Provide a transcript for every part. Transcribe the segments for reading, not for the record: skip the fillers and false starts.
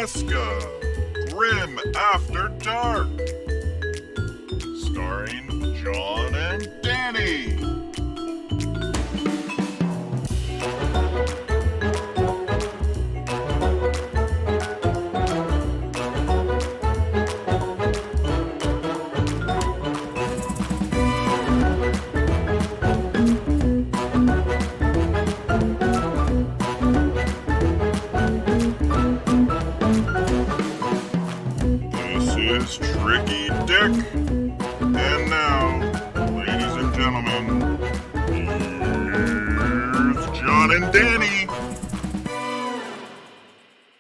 Niska, Grim After Dark, starring John and Danny. This is Trickie Dick. And now, ladies and gentlemen, here's John and Danny.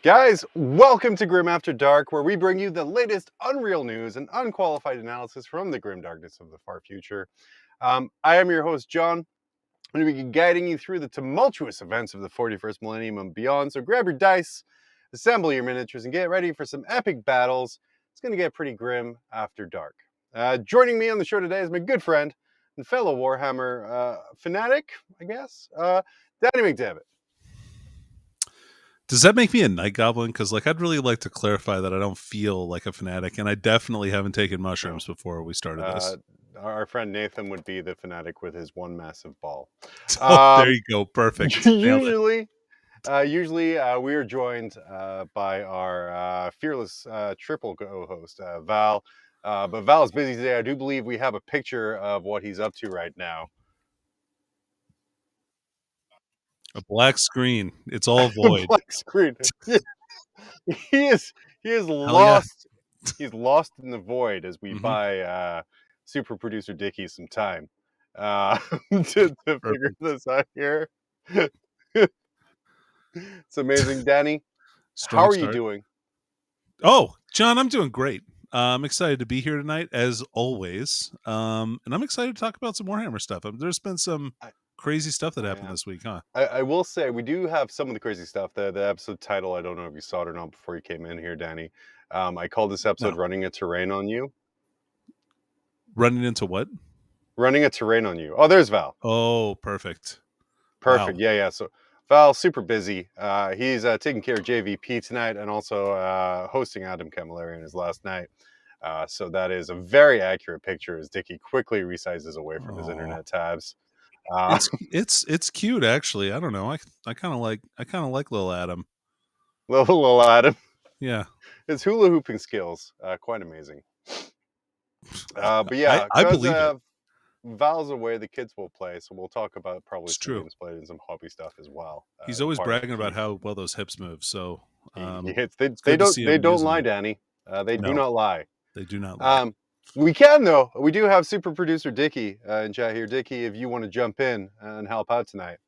Guys, welcome to Grim After Dark, where we bring you the latest unreal news and unqualified analysis from the grim darkness of the far future. I am your host, John. I'm going to be guiding you through the tumultuous events of the 41st millennium and beyond. So grab your dice, assemble your miniatures, and get ready for some epic battles. It's going to get pretty grim after dark. Joining me on the show today is my good friend and fellow Warhammer fanatic, I guess, Danny McDevitt. Does that make me a night goblin? Because I'd really like to clarify that I don't feel like a fanatic, and I definitely haven't taken mushrooms before we started this. Our friend Nathan would be the fanatic with his one massive ball. There you go. Perfect. Usually we are joined by our fearless triple co-host, Val. But Val is busy today. I do believe we have a picture of what he's up to right now. A black screen. It's all void. Black screen. He is lost. Yeah. He's lost in the void as we buy super producer Dickie some time to figure this out here. It's amazing, Danny. How are you doing? Oh, John, I'm doing great. I'm excited to be here tonight, as always. And I'm excited to talk about some Warhammer stuff. There's been some crazy stuff that happened this week, huh? I will say, we do have some of the crazy stuff. The episode title, I don't know if you saw it or not before you came in here, Danny. I called this episode Running a Terrain on You. Running into what? Running a terrain on you. Oh, there's Val. Oh, perfect. Wow. Yeah. So Val, super busy. He's taking care of JVP tonight and also hosting Adam Camilleri in his last night. So that is a very accurate picture as Dickie quickly resizes away from his internet tabs. It's cute, actually. I don't know. I kind of like little Adam. Little Adam. Yeah. His hula hooping skills, quite amazing. But yeah, I believe it. Val's away, the kids will play, so we'll talk about probably it's some true. games played and some hobby stuff as well. He's always bragging about how well those hips move. So he hits. They don't lie, Danny. They do not lie. They do not lie. We can though. We do have super producer Dickie in chat here. Dickie, if you want to jump in and help out tonight.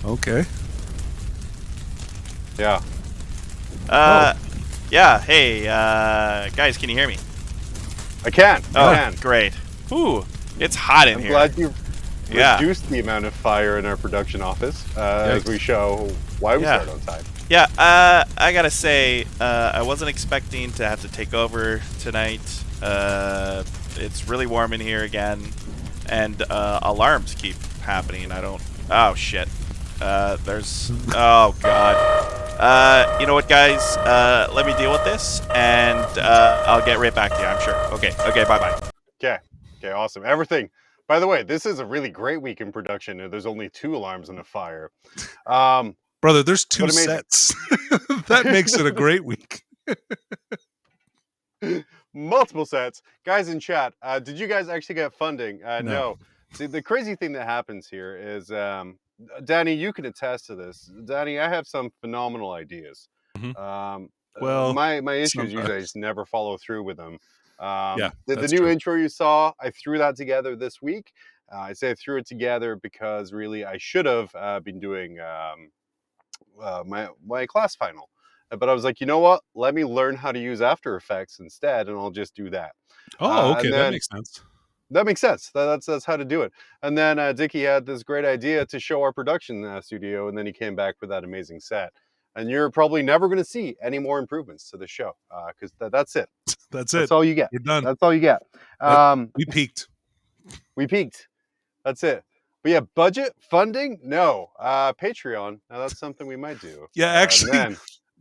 Okay. Yeah. Yeah, hey, guys, can you hear me? I can. Great. Ooh, it's hot in here. I'm glad you reduced the amount of fire in our production office as we show why we start on time. Yeah, I gotta say, I wasn't expecting to have to take over tonight. It's really warm in here again, and alarms keep happening. Oh, shit. Oh, God. You know what, guys? Let me deal with this, and I'll get right back to you, I'm sure. Okay, bye-bye. Okay, awesome. Everything. By the way, this is a really great week in production. There's only 2 alarms and a fire. Brother, there's 2 sets. That makes it a great week. Multiple sets. Guys in chat, did you guys actually get funding? No. See, the crazy thing that happens here is... Danny, you can attest to this. Danny, I have some phenomenal ideas. Well, my issue is usually I just never follow through with them. The new true. intro you saw, I threw that together this week. I say I threw it together because really I should have been doing my class final. But I was like, you know what? Let me learn how to use After Effects instead, and I'll just do that. Oh, okay, that makes sense. That makes sense. That's how to do it. And then Dickie had this great idea to show our production studio, and then he came back with that amazing set. And you're probably never going to see any more improvements to the show because that's it. That's it. That's all you get. We're done. That's all you get. We peaked. We peaked. That's it. But yeah, budget funding? No. Patreon. Now that's something we might do. Yeah, actually, and then,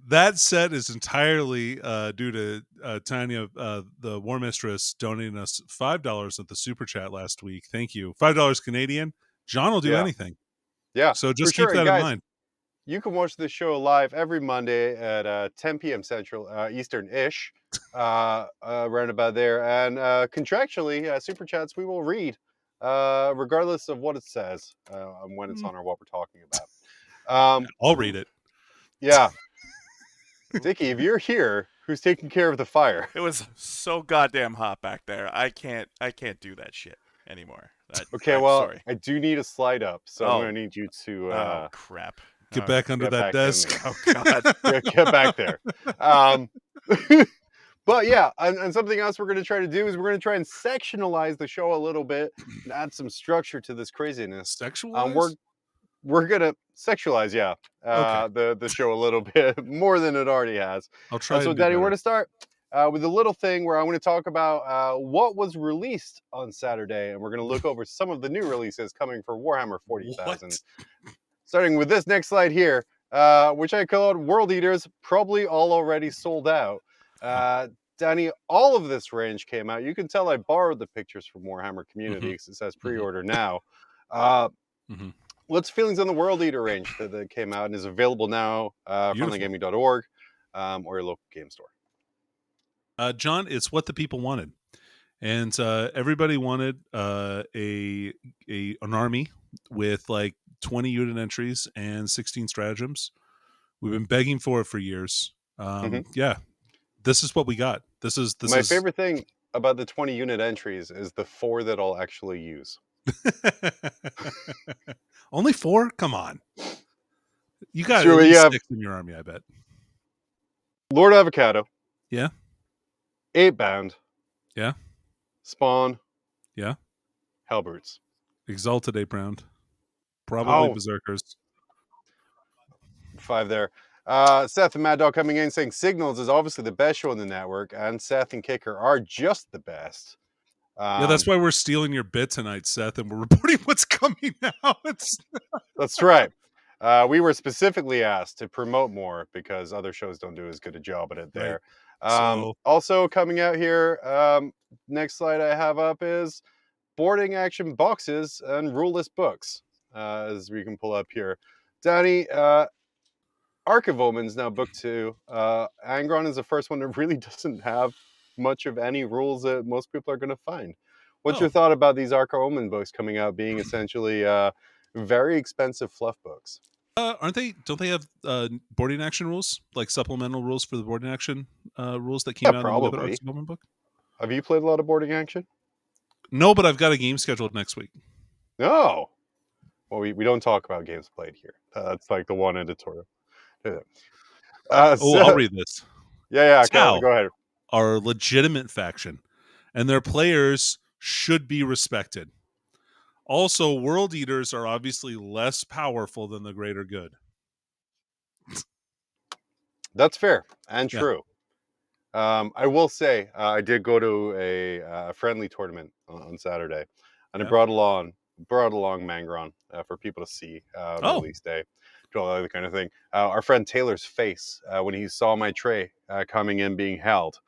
that set is entirely due to Tanya, the War Mistress, donating us $5 at the super chat last week. Thank you. $5 Canadian. John will do Yeah. anything. yeah, So for just sure. keep And that in guys, mind. you can watch this show live every Monday at 10 p.m. Central, Eastern-ish, around about there. And contractually, super chats we will read, regardless of what it says, and when it's on or what we're talking about. I'll read it. Yeah. Dickie, if you're here, who's taking care of the fire? It was so goddamn hot back there. I can't do that shit anymore. Okay, I'm well, sorry. I do need a slide up, so I'm Oh. going to need you to Oh crap. Get All back under get that back in desk. there. Oh god. Get back there. But yeah, and something else we're going to try to do is we're going to try and sectionalize the show a little bit and add some structure to this craziness. Sexualized? We're going to sexualize, Okay. the show a little bit more than it already has. I'll try So, and do Daddy, we're better. going to start with a little thing where I want to talk about what was released on Saturday, and we're going to look over some of the new releases coming for Warhammer 40,000. What? Starting with this next slide here, which I called World Eaters, probably all already sold out. Danny, all of this range came out. You can tell I borrowed the pictures from Warhammer Community because it says pre-order now. Mhm. What's feelings on the World Eater range that came out and is available now, Beautiful. frontlinegaming.org, or your local game store? John, it's what the people wanted, and everybody wanted an army with like 20 unit entries and 16 stratagems. We've been begging for it for years. Yeah, this is what we got. This is My favorite thing about the 20 unit entries is the 4 that I'll actually use. Only 4? Come on. You got Sure, at least yeah. 6 in your army, I bet. Lord Avocado. Yeah. 8-bound. Yeah. Spawn. Yeah. Hellbrutes. Exalted 8-bound. Probably Berserkers. 5 there. Seth and Mad Dog coming in saying Signals is obviously the best show on the network, and Seth and Kicker are just the best. Yeah, that's why we're stealing your bit tonight, Seth, and we're reporting what's coming out. That's right. We were specifically asked to promote more because other shows don't do as good a job at it there. Right. Also coming out here, next slide I have up is boarding action boxes and ruleless books, as we can pull up here. Danny, Arc of Omen's now book 2. Angron is the first one that really doesn't have much of any rules that most people are going to find. What's your thought about these Arc of Omen books coming out being essentially very expensive fluff books? Aren't they? Don't they have boarding action rules, like supplemental rules for the boarding action rules that came out in the McDevitt Arc of Omen book? Have you played a lot of boarding action? No, but I've got a game scheduled next week. No. Well, we don't talk about games played here. That's like the one editorial. I'll read this. Yeah, Tau go ahead. are a legitimate faction, and their players should be respected. Also, World Eaters are obviously less powerful than the Greater Good. That's fair and true. I will say I did go to a friendly tournament on Saturday, and I brought along Mangron for people to see on release day, do all that other kind of thing. Our friend Taylor's face when he saw my tray coming in being held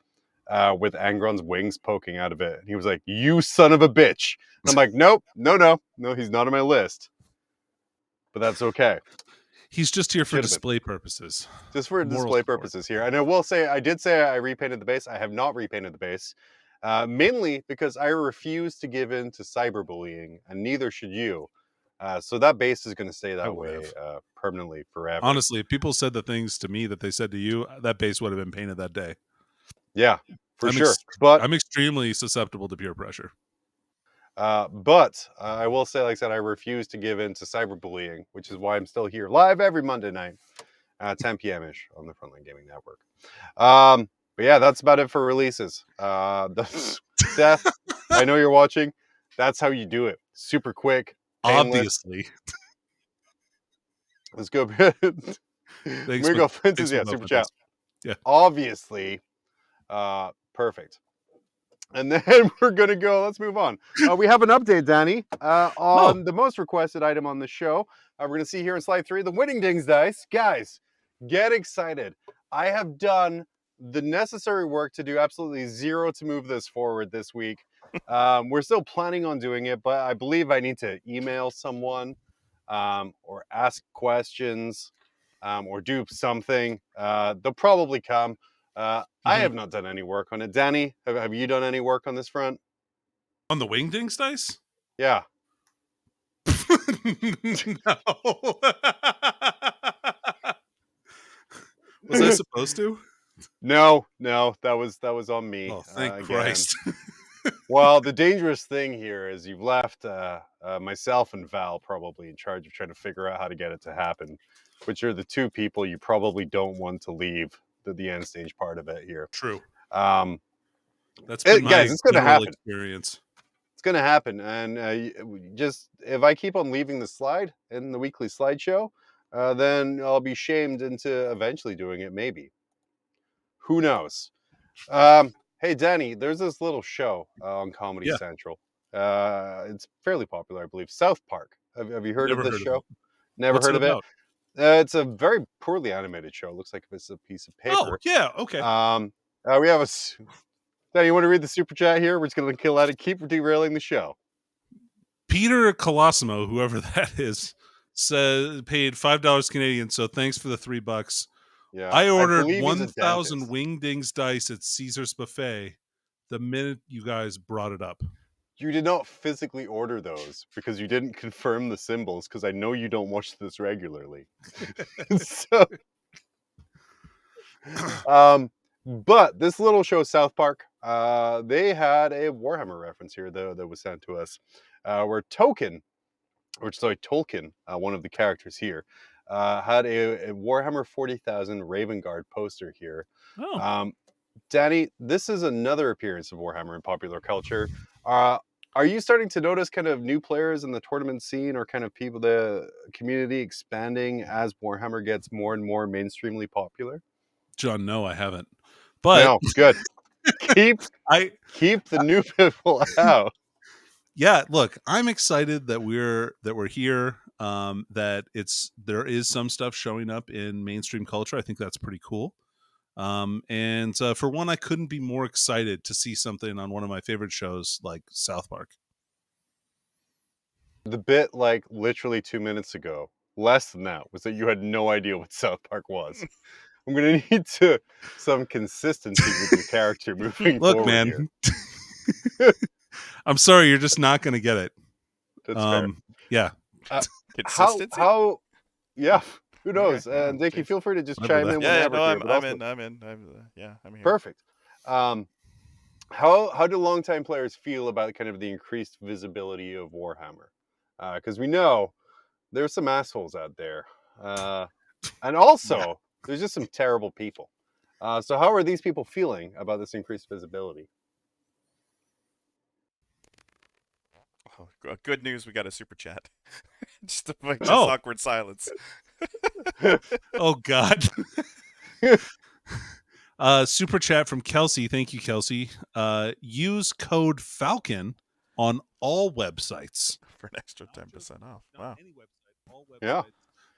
with Angron's wings poking out of it, and he was like, "You son of a bitch!" And I'm like, "Nope, no, he's not on my list." But that's okay. He's just here for display purposes. Just for display purposes here. And I will say, I did say I repainted the base. I have not repainted the base. Mainly because I refuse to give in to cyberbullying, and neither should you. So that base is going to stay that way permanently forever. Honestly, if people said the things to me that they said to you, that base would have been painted that day. Yeah, for sure. But I'm extremely susceptible to peer pressure. But I will say, like I said, I refuse to give in to cyberbullying, which is why I'm still here live every Monday night at 10 p.m.-ish on the Frontline Gaming Network. But yeah, that's about it for releases. Seth, I know you're watching. That's how you do it. Super quick. Painless. Obviously. Let's go. Thanks, Princess, yeah, super chat. Yeah. Obviously. Perfect. And then we're going to go, let's move on. We have an update, Danny, on the most requested item on the show. We're going to see here in slide 3, the Winning Dings dice. Guys, get excited. I have done the necessary work to do absolutely zero to move this forward this week. We're still planning on doing it, but I believe I need to email someone or ask questions or do something. They'll probably come. I have not done any work on it. Danny, have you done any work on this front? On the Wingdings dice? Yeah. No. Was I supposed to? No, that was on me. Oh, thank again. Christ. Well, the dangerous thing here is you've left myself and Val probably in charge of trying to figure out how to get it to happen, which are the two people you probably don't want to leave the end stage part of it here. True. That's been my guys, it's going to happen. Experience. It's going to happen, and just if I keep on leaving the slide in the weekly slideshow, then I'll be shamed into eventually doing it. Maybe. Who knows? Hey, Danny, there's this little show on Comedy Central. It's fairly popular, I believe. South Park. Have you heard of this show? Never What's heard of about? it. It's a very poorly animated show. It looks like it's a piece of paper. Oh, yeah, okay. We have a... Danny, you want to read the super chat here? We're just going to kill at it. Keep derailing the show. Peter Colosimo, whoever that is, says paid $5 Canadian. So thanks for the $3. Yeah, I ordered 1,000 Wingdings dice at Caesar's Buffet the minute you guys brought it up. You did not physically order those because you didn't confirm the symbols, because I know you don't watch this regularly. So, but this little show, South Park, they had a Warhammer reference here that was sent to us, where Tolkien, one of the characters here, had a Warhammer 40,000 Raven Guard poster here. Oh. Danny, this is another appearance of Warhammer in popular culture. Are you starting to notice kind of new players in the tournament scene, or kind of the community expanding as Warhammer gets more and more mainstreamly popular? John, no, I haven't. But no, good. keep the new people out. Yeah, look, I'm excited that we're here. That there is some stuff showing up in mainstream culture. I think that's pretty cool. And for one, I couldn't be more excited to see something on one of my favorite shows like South Park. The bit, like literally 2 minutes ago, less than that, was that you had no idea what South Park was. I'm going to need some consistency with your character moving Look, forward. Man. Here. I'm sorry, you're just not going to get it. That's fair. Yeah. Consistency? How? Yeah. Who knows? And Dickie, feel free to just chime in whenever. I'm in. I'm here. Perfect. How do longtime players feel about kind of the increased visibility of Warhammer? Because we know there's some assholes out there, and also there's just some terrible people. So how are these people feeling about this increased visibility? Oh, good news! We got a super chat. Just awkward silence. Oh God. Super chat from Kelsey. Thank you, Kelsey. Use code Falcon on all websites for an extra 10% off. Wow. Any website, all websites, yeah.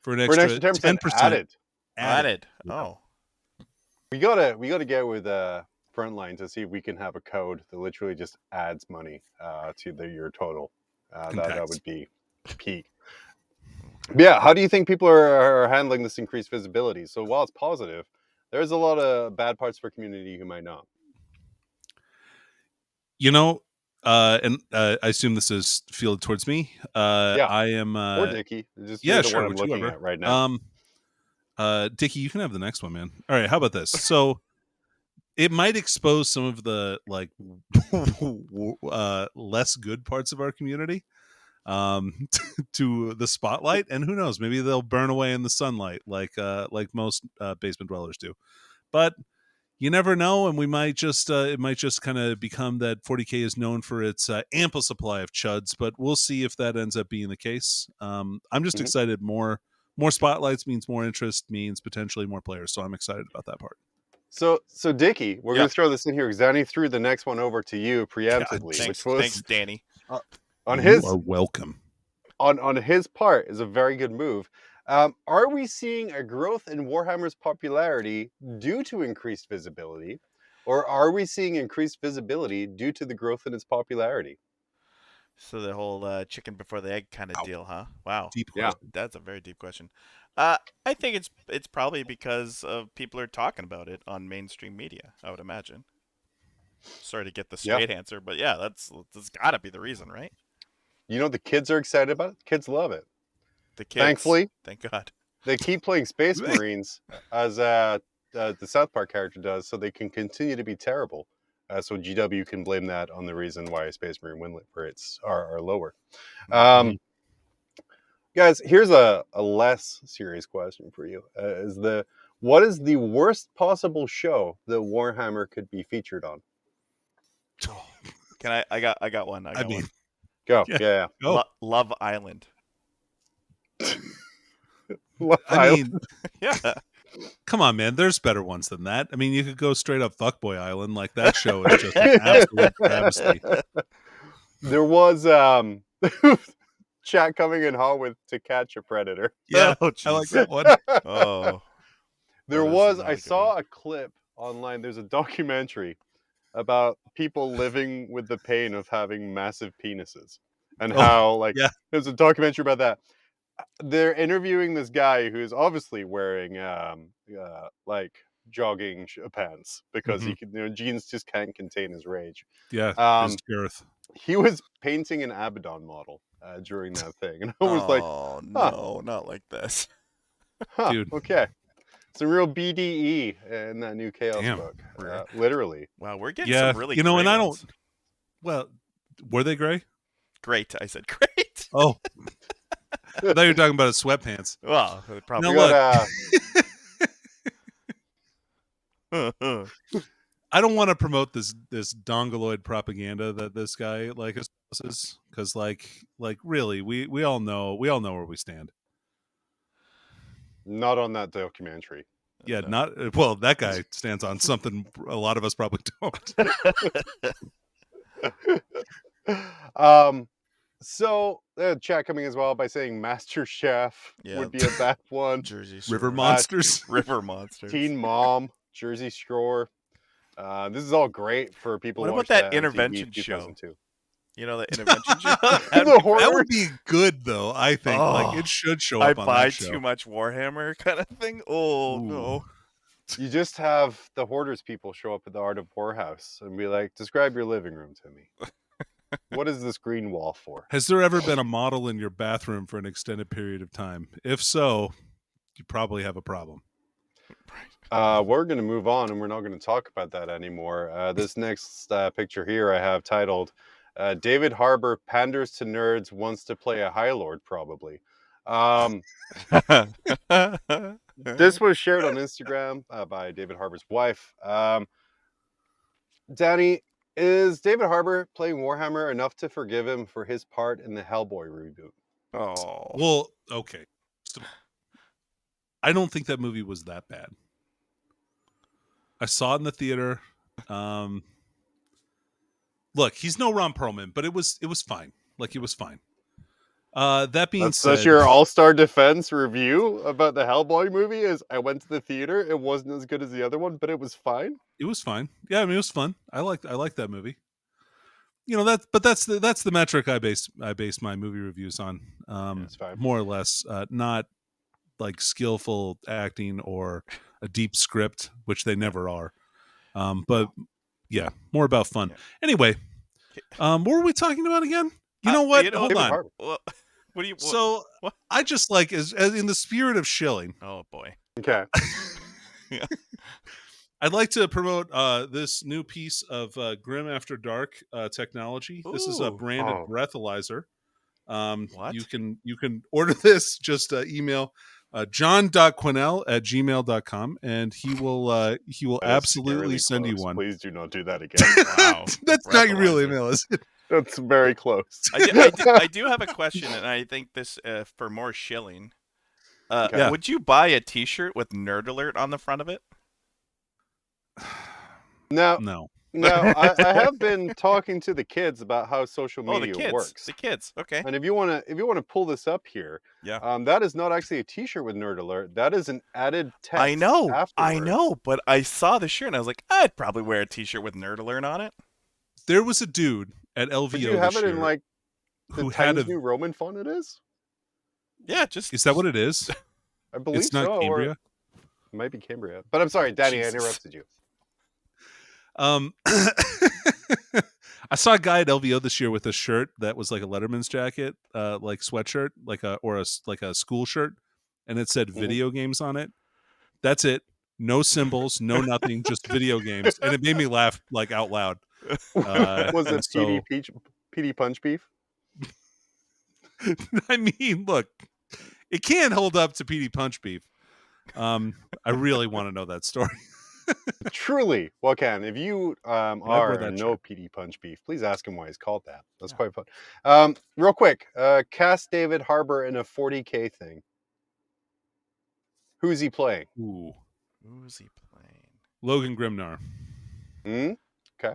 For an extra 10% added. Oh. We gotta get with Frontline to see if we can have a code that literally just adds money to your total. That would be peak. Yeah, how do you think people are handling this increased visibility? So while it's positive, there's a lot of bad parts for community who might not. And I assume this is fielded towards me. I am. Or Dickie. Sure. One I'm looking at right now. Dickie, you can have the next one, man. All right, how about this? So it might expose some of the less good parts of our community to the spotlight, and who knows, maybe they'll burn away in the sunlight like most basement dwellers do. But you never know, and we might just it might just kind of become that 40K is known for its ample supply of chuds, but we'll see if that ends up being the case. I'm just excited. More spotlights means more interest, means potentially more players, so I'm excited about that part. So Dickie, we're Yeah. going to throw this in here because Danny threw the next one over to you preemptively, Thanks, which was thanks, Danny. on You his are welcome. on his part is a very good move. Are we seeing a growth in Warhammer's popularity due to increased visibility, or are we seeing increased visibility due to the growth in its popularity? So the whole chicken before the egg kind of deal, huh? Wow. Deep Yeah. question. That's a very deep question. I think it's probably because of people are talking about it on mainstream media, I would imagine. Sorry to get the Yeah. straight answer, but yeah, that's got to be the reason, right? You know, the kids are excited about it. Kids love it. The kids. Thankfully, Thank God. they keep playing Space Marines as the South Park character does, so they can continue to be terrible. So GW can blame that on the reason why Space Marine win rates are lower. Guys, here's a less serious question for you. What is the worst possible show that Warhammer could be featured on? Can I got one. I got one. Go. Yeah. Yeah. Go. Love Island. I mean, Yeah. come on, man. There's better ones than that. I mean, you could go straight up Fuckboy Island. Like, that show is just an absolute travesty. There was chat coming in hot with To Catch a Predator. Yeah, Oh, I like jeez. that one. Oh. There this is was, not I a good saw one. a clip online. There's a documentary about people living with the pain of having massive penises and how, like, yeah. there's a documentary about that. They're interviewing this guy who's obviously wearing, like, jogging pants because he can, jeans just can't contain his rage. Yeah, his girth. He was painting an Abaddon model during that thing, and I was like, Oh no, not like this. Dude. okay. Some real BDE in that new Chaos Damn. book, literally. Wow, we're getting Yeah, some really you know, great and I ones. don't. Well, were they gray? Great, I said great. Oh, I thought you were talking about his sweatpants. Well, they probably. No, We got, I don't want to promote this dongoloid propaganda that this guy like espouses, because like really we all know where we stand. not on that documentary. Yeah, No. not well. That guy stands on something a lot of us probably don't. So chat coming as well by saying Master Chef would be a bad one. Jersey River Shore. monsters. River monsters. Teen Mom, Jersey Shore. This is all great for people. What who about watched that MTV intervention show? 2002. You know, the intervention show. The horror. That would be good though. I think like it should show up on buy that show. too much Warhammer kind of thing. Oh Ooh. no. You just have the Hoarders people show up at the Art of War house and be like, describe your living room to me. What is this green wall for? Has there ever been a model in your bathroom for an extended period of time? If so, you probably have a problem. We're going to move on, and we're not going to talk about that anymore. This next picture here I have titled, David Harbour panders to nerds, wants to play a High Lord, probably. This was shared on Instagram by David Harbour's wife. Danny, is David Harbour playing Warhammer enough to forgive him for his part in the Hellboy reboot? Oh. Well, okay. So, I don't think that movie was that bad. I saw it in the theater. Look, he's no Ron Perlman, but it was fine. Like, it was fine. That being said, that's your all-star defense review about the Hellboy movie is I went to the theater. It wasn't as good as the other one, but it was fine. It was fine. Yeah, I mean, it was fun. I liked that movie. You know, that's the metric I base my movie reviews on. That's fine. More or less, not like skillful acting or a deep script, which they never are. But yeah, more about fun. Yeah. Anyway, what were we talking about again? You know what? Hold David on. Harbour. What do you? So what? I just like as in the spirit of shilling. Oh boy. Okay. I'd like to promote this new piece of Grim After Dark technology. This is a Ooh. branded Oh. breathalyzer. What? You can order this. Just email john.quennell@gmail.com and he will That is absolutely scarily send you close. one. Please do not do that again. Wow. That's not your real Breathalyzer. email, is it? That's very close. I do have a question, and I think this for more shilling. Okay. Yeah. Would you buy a T-shirt with Nerd Alert on the front of it? Now, No. I have been talking to the kids about how social Oh, the media kids. works. The kids. Okay. And if you wanna pull this up here, Yeah. that is not actually a T-shirt with Nerd Alert. That is an added text. I know. Afterwards. But I saw the shirt and I was like, I'd probably wear a T-shirt with Nerd Alert on it. There was a dude at LVO Did you have this it year in like the who had Times a. New Roman font? It is. Yeah, just. Is that what it is? I believe It's not so. Cambria. Or it might be Cambria. But I'm sorry, Danny, I Jesus. interrupted you. I saw a guy at LVO this year with a shirt that was like a Letterman's jacket, like sweatshirt, like a school shirt, and it said video games on it. That's it. No symbols, no nothing, just video games, and it made me laugh like out loud. Was and it so- PD Punch Beef? I mean, look, it can't hold up to PD Punch Beef. I really want to know that story. Truly, well, Ken, if you wear are that no shirt. PD Punch Beef, please ask him why he's called that. That's Yeah. quite fun. Real quick, cast David Harbour in a 40K thing. Who's he playing? Ooh, Who's he playing? Logan Grimnar. Hmm? Okay.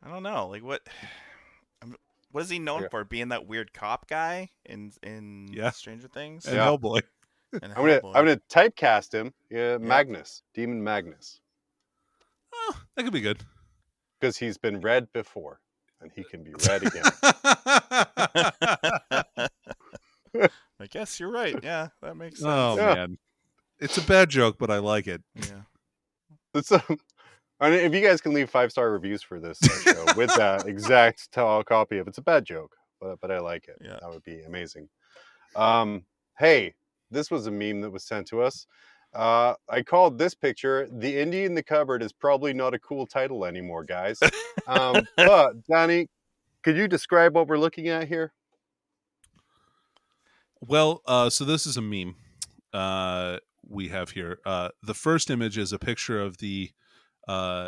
I don't know. Like what? What is he known Okay. for? Being that weird cop guy in Yeah. Stranger Things. And Yeah. Hellboy. And I'm gonna Hellboy. typecast him. Magnus, Demon Magnus, Oh, that could be good. because he's been read before, and he can be read again. I guess you're right. Yeah, that makes sense. Oh Yeah. man, it's a bad joke, but I like it. Yeah. So, I mean, if you guys can leave 5-star reviews for this show with that exact copy of it's a bad joke, but I like it. Yeah. That would be amazing. Hey, this was a meme that was sent to us. I called this picture "The Indie in the Cupboard" is probably not a cool title anymore, guys. But Danny, could you describe what we're looking at here? Well, so this is a meme we have here. The first image is a picture of the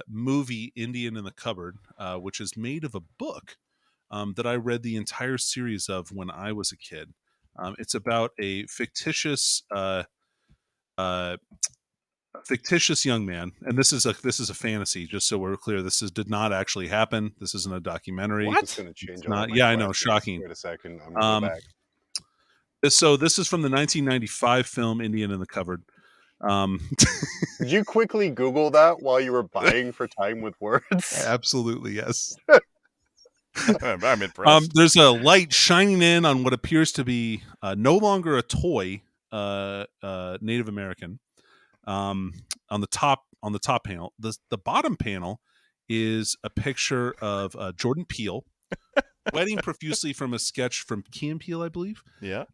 movie Indian in the Cupboard, which is made of a book that I read the entire series of when I was a kid. It's about a fictitious young man, and this is a fantasy. Just so we're clear, did not actually happen. This isn't a documentary. What? It's going to change. It's all not- my yeah, I know, questions. shocking. Wait a second. I'm going to go back. So this is from the 1995 film Indian in the Cupboard. Did you quickly Google that while you were buying for time with words? Absolutely, yes. I'm impressed. There's a light shining in on what appears to be no longer a toy Native American. On the top panel, the bottom panel is a picture of Jordan Peele sweating profusely from a sketch from Key and Peele, I believe. Yeah.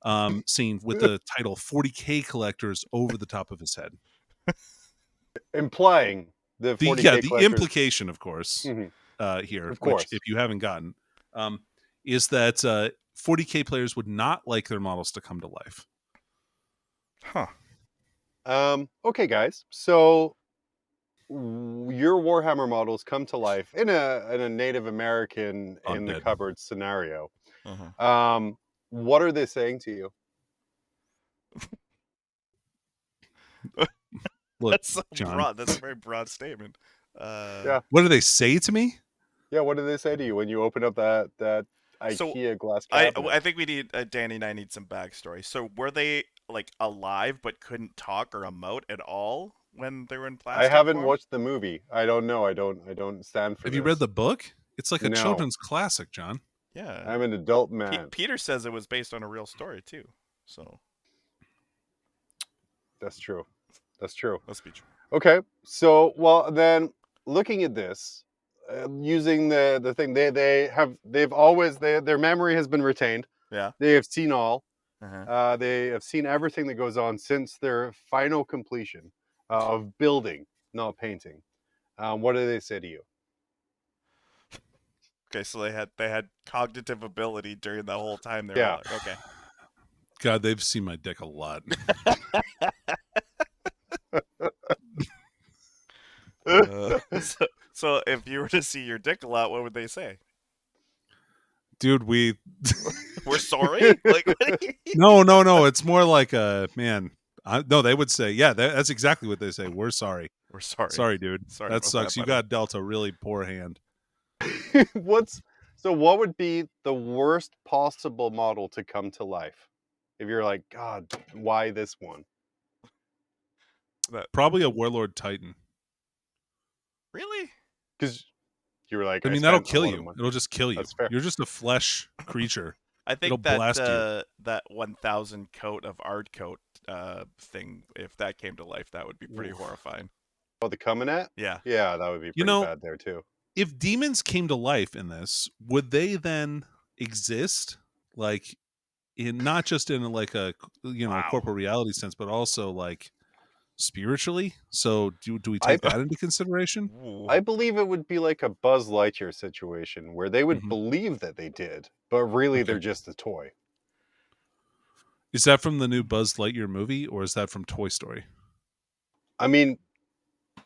Scene with the title 40K collectors over the top of his head. Implying the 40K The collectors. implication, of course, Mhm. here, Of course. which if you haven't gotten, is that 40K players would not like their models to come to life. Huh. Okay, guys. So your Warhammer models come to life in a Native American in the Undead. cupboard scenario. Uh-huh. What are they saying to you? Look, That's so John. broad. That's a very broad statement. Yeah. What do they say to me? Yeah, what do they say to you when you open up that So, IKEA glass I cabinet? think we need Danny and I need some backstory. So were they like alive but couldn't talk or emote at all when they were in I plastic? haven't form? watched the movie. I don't know. I don't stand for Have this. you read the book? It's like a No. children's classic, John. Yeah. I'm an adult man. Peter says it was based on a real story too. So That's true. That's true. must be true. Okay, so well then, looking at this, using the thing, they've always their memory has been retained. Yeah. They have seen all. Uh-huh. They have seen everything that goes on since their final completion of building, not painting. What do they say to you? Okay, so they had cognitive ability during the whole time they were Yeah. alive. Okay. God, they've seen my dick a lot. So if you were to see your dick a lot, what would they say? Dude, we We're sorry. Like no. It's more like man. No, they would say, yeah, that's exactly what they say. We're sorry. We're sorry. Sorry, dude. Sorry That about sucks. that, You buddy. got dealt a really poor hand. What would be the worst possible model to come to life? If you're like, God, why this one? Probably a Warlord Titan. Really? Because you were like, I mean, that'll spent a kill lot of you. money. It'll just kill you. That's fair. You're just a flesh creature. I It'll think blast you. that 1,000 coat of art coat thing, if that came to life, that would be pretty Oof. horrifying. Oh, the coming at? Yeah. Yeah, that would be pretty bad there too. If demons came to life in this, would they then exist, like, in not just in like a Wow. corporal reality sense, but also like spiritually? So do we I- take that into consideration? Ooh. I believe it would be like a Buzz Lightyear situation where they would Mhm. believe that they did, but really Okay. they're just a toy. Is that from the new Buzz Lightyear movie, or is that from Toy Story? I mean,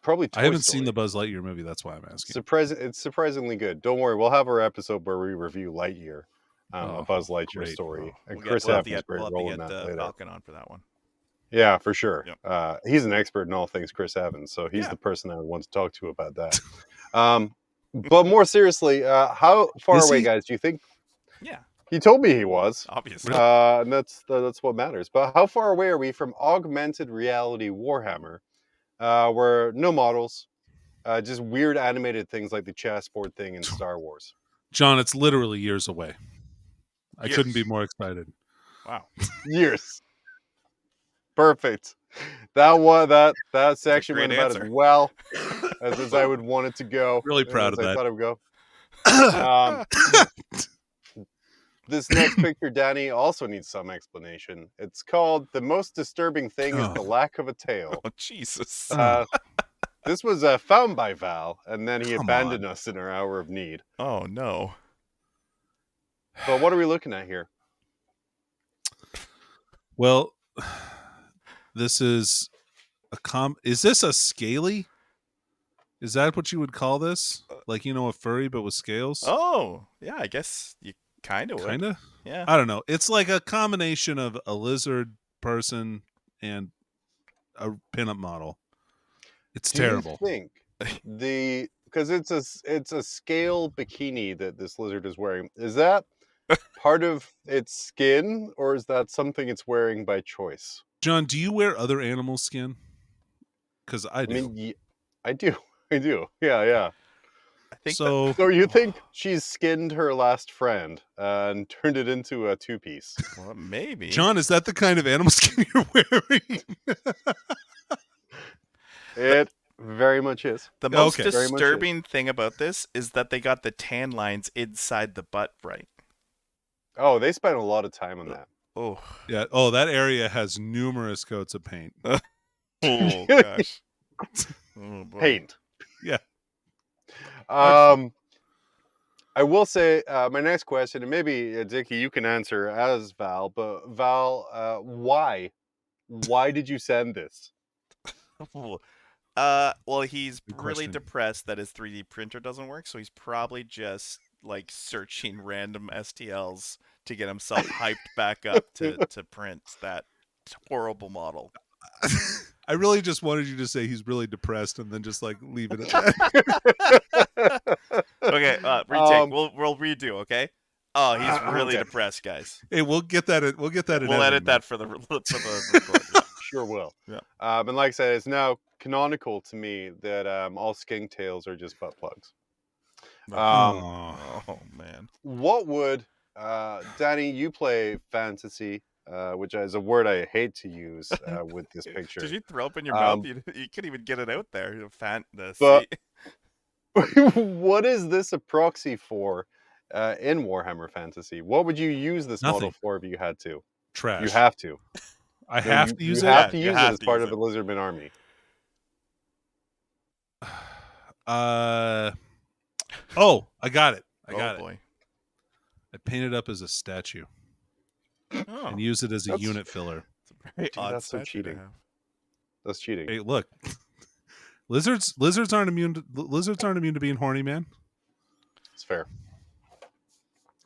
probably Toy I haven't Story. seen the Buzz Lightyear movie. That's why I'm asking. It's surprisingly good. Don't worry, we'll have our episode where we review Lightyear, a Oh, Buzz Lightyear great. story, and We'll Chris have to Evans' great we'll have role to in get that later. Falcon on for that one. Yeah, for sure. Yep. He's an expert in all things Chris Evans, so he's Yeah. the person I would want to talk to about that. But more seriously, how far Is away, he? guys, do you think? Yeah, He told me he was. obviously. And that's what matters. But how far away are we from augmented reality Warhammer, where no models, just weird animated things like the chessboard thing in Star Wars? John, it's literally years away. I Years. couldn't be more excited. Wow. Years. Perfect. That section great went about answer. as well as I would want it to go. Really and proud as of I that. thought it would go. This next picture, Danny, also needs some explanation. It's called "The Most Disturbing Thing is the Lack of a Tail." Oh, Jesus. This was found by Val, and then he Come abandoned on. us in our hour of need. Oh, no. But what are we looking at here? Well, this is is this a scaly? Is that what you would call this? Like, a furry but with scales? Oh, yeah, I guess you kind of would. Kind of? Yeah. I don't know. It's like a combination of a lizard person and a pinup model. It's terrible. Do you think because it's a scale bikini that this lizard is wearing, is that part of its skin, or is that something it's wearing by choice? John, do you wear other animal skin? Because I do. I mean, I do. Yeah. I think So, So you think she's skinned her last friend and turned it into a two-piece? well, maybe. John, is that the kind of animal skin you're wearing? It very much is. The most Okay. Very much disturbing thing about this is that they got the tan lines inside the butt right. Oh, they spent a lot of time on that. Oh. Yeah. Oh, that area has numerous coats of paint. Oh, gosh. Oh, boy. Paint. Yeah. I will say my next question, and maybe Dickie, you can answer as Val. But Val, why? Why did you send this? Well, he's Good really question. depressed that his 3D printer doesn't work, so he's probably just like searching random STLs to get himself hyped back up to print that horrible model. I really just wanted you to say he's really depressed and then just like leave it at that. Okay, retake. We'll redo. Okay. Oh, he's really okay. depressed, guys. Hey, we'll get that. We'll get that. We'll edit that for the record. Yeah. Sure will. Yeah. And like I said, it's now canonical to me that all skink tails are just butt plugs. Oh man. What would Danny? You play fantasy, which is a word I hate to use with this picture. Did you throw up in your mouth? You couldn't even get it out there. Fantasy. But what is this a proxy for in Warhammer Fantasy? What would you use this model Nothing. for if you had to? Trash. You have to. I have to use you it. have to You use have it as to part use of the Lizardman army. Oh, I got it. I Oh got it. boy. I painted up as a statue Oh, and use it as a That's- unit filler. it's a very Dude, odd that's so statue to cheating. have. That's cheating. Hey, look, lizards aren't immune to being horny, man. It's fair.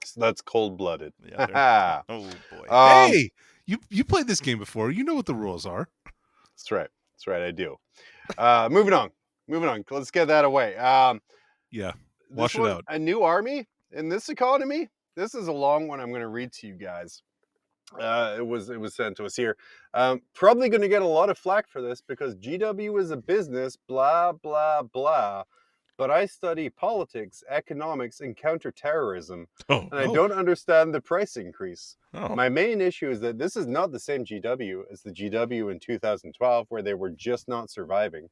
So that's cold-blooded. Yeah, Ha Oh boy. ha. Hey, you played this game before. You know what the rules are. That's right. I do. Moving on. Let's get that away. Yeah, This wash it one, out. a new army in this economy. This is a long one. I'm going to read to you guys. It was sent to us here. Probably going to get a lot of flack for this because GW is a business, blah blah blah. But I study politics, economics, and counterterrorism, and I don't understand the price increase. Oh. My main issue is that this is not the same GW as the GW in 2012, where they were just not surviving.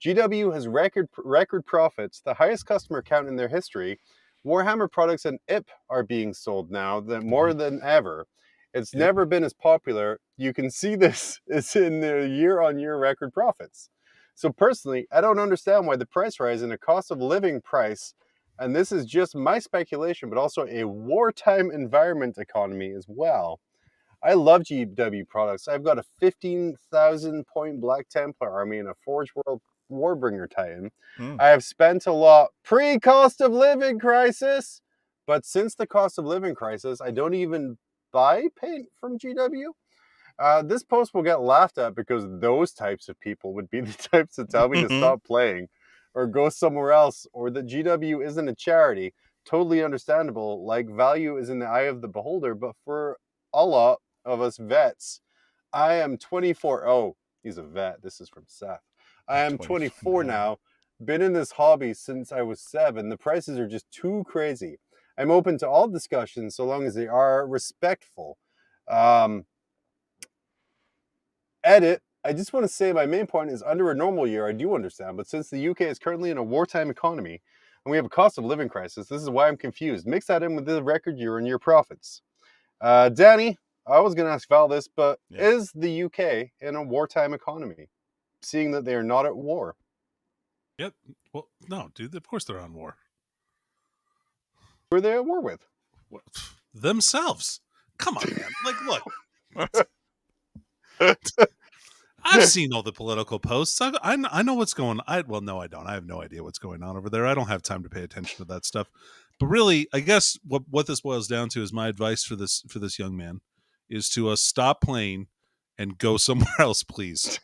GW has record profits, the highest customer count in their history. Warhammer products and IP are being sold now more than ever. It's never been as popular. You can see this is in the year-on-year record profits. So personally, I don't understand why the price rise in a cost of living price, and this is just my speculation, but also a wartime environment economy as well. I love GW products. I've got a 15,000 point Black Templar army and a Forge World Warbringer Titan. I have spent a lot pre-cost of living crisis, but since the cost of living crisis, I don't even buy paint from GW. This post will get laughed at because those types of people would be the types to tell me to stop playing or go somewhere else, or that GW isn't a charity. Totally understandable. Like, value is in the eye of the beholder, but for a lot of us vets, I am 24. Oh, he's a vet. This is from Seth. I am 24 now. Been in this hobby since I was 7. The prices are just too crazy. I'm open to all discussions so long as they are respectful. Edit. I just want to say my main point is under a normal year, I do understand, but since the UK is currently in a wartime economy and we have a cost of living crisis, this is why I'm confused. Mix that in with the record year-on-year profits. Danny, I was going to ask Val this, but is the UK in a wartime economy, seeing that they are not at war? Yep. Well, no, dude. Of course they're on war. Who are they at war with? What? Themselves. Come on, man. Like, look. I've seen all the political posts. I know what's going on. Well, no, I don't. I have no idea what's going on over there. I don't have time to pay attention to that stuff. But really, I guess what this boils down to is my advice for this young man is to stop playing and go somewhere else, please.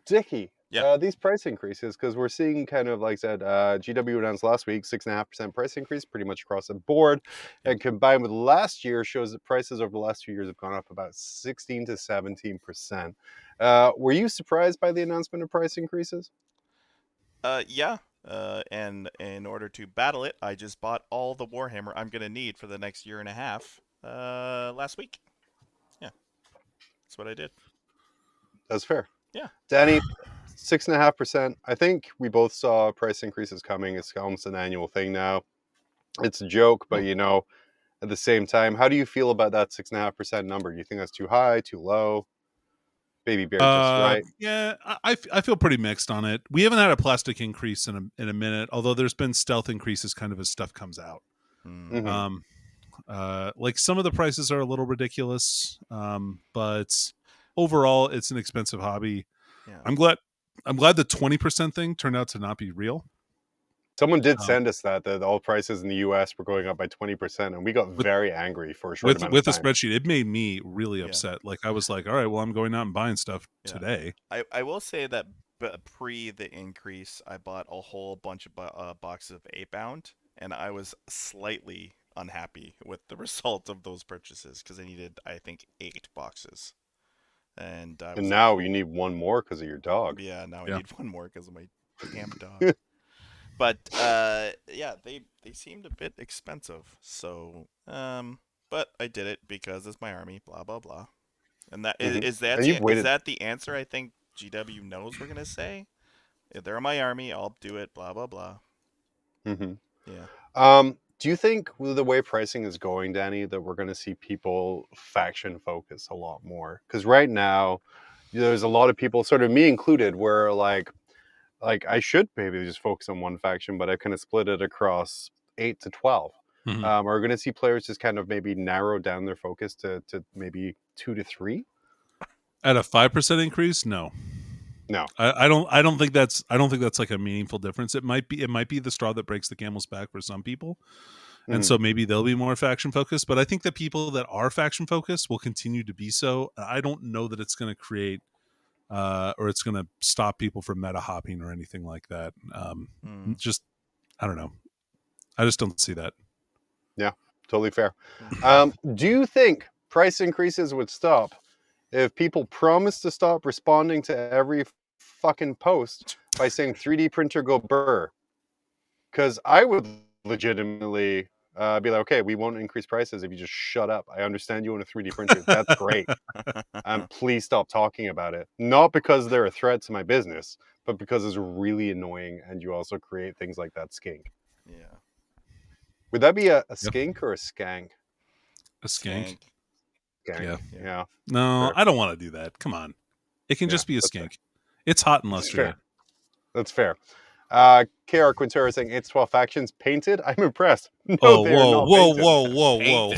Dickie, these price increases, because we're seeing kind of, like I said, GW announced last week 6.5% price increase pretty much across the board, and combined with last year shows that prices over the last 2 years have gone up about 16 to 17%. Were you surprised by the announcement of price increases? Yeah. And in order to battle it, I just bought all the Warhammer I'm going to need for the next year and a half last week. Yeah. That's what I did. That's fair. Yeah. Danny, 6.5%. I think we both saw price increases coming. It's almost an annual thing now. It's a joke, but at the same time, how do you feel about that 6.5% number? Do you think that's too high, too low? Baby bear just right? Yeah, I feel pretty mixed on it. We haven't had a plastic increase in a minute, although there's been stealth increases kind of as stuff comes out. Like some of the prices are a little ridiculous, but overall, it's an expensive hobby. Yeah. I'm glad the 20% thing turned out to not be real. Someone did send us that all prices in the US were going up by 20%, and we got very angry for a short amount of time. With the spreadsheet. It made me really upset. Like, I was like, all right, well, I'm going out and buying stuff today. I will say that pre the increase, I bought a whole bunch of boxes of 8-bound, and I was slightly unhappy with the result of those purchases because I needed, I think, 8 boxes. And now you need one more because of your dog. Yeah, now I need one more because of my damn dog. But they seemed a bit expensive. So, but I did it because it's my army. Blah blah blah. And that is that the answer? I think GW knows we're gonna say. If they're my army, I'll do it. Blah blah blah. Yeah. Do you think with the way pricing is going, Danny, that we're going to see people faction focus a lot more? Because right now, there's a lot of people, sort of me included, where like I should maybe just focus on one faction, but I kind of split it across 8 to 12. We're going to see players just kind of maybe narrow down their focus to maybe 2 to 3. At a 5% increase, no. I don't think that's like a meaningful difference. It might be the straw that breaks the camel's back for some people, And so maybe they'll be more faction focused. But I think the people that are faction focused will continue to be so. I don't know that it's going to create or it's going to stop people from meta hopping or anything like that. Just, I don't know. I just don't see that. Yeah, totally fair. Do you think price increases would stop if people promised to stop responding to every fucking post by saying 3D printer go burr? Because I would legitimately be like, okay, we won't increase prices if you just shut up. I understand you want a 3D printer. That's great. Please stop talking about it. Not because they're a threat to my business, but because it's really annoying and you also create things like that skink. Yeah. Would that be a skink or a skank? A skank. Skank. Yeah. No, Fair. I don't want to do that. Come on. It can just be a skink. It's hot in Lustria. That's fair. KR Quintero saying it's 12 factions painted. I'm impressed. No, they are not painted. Whoa.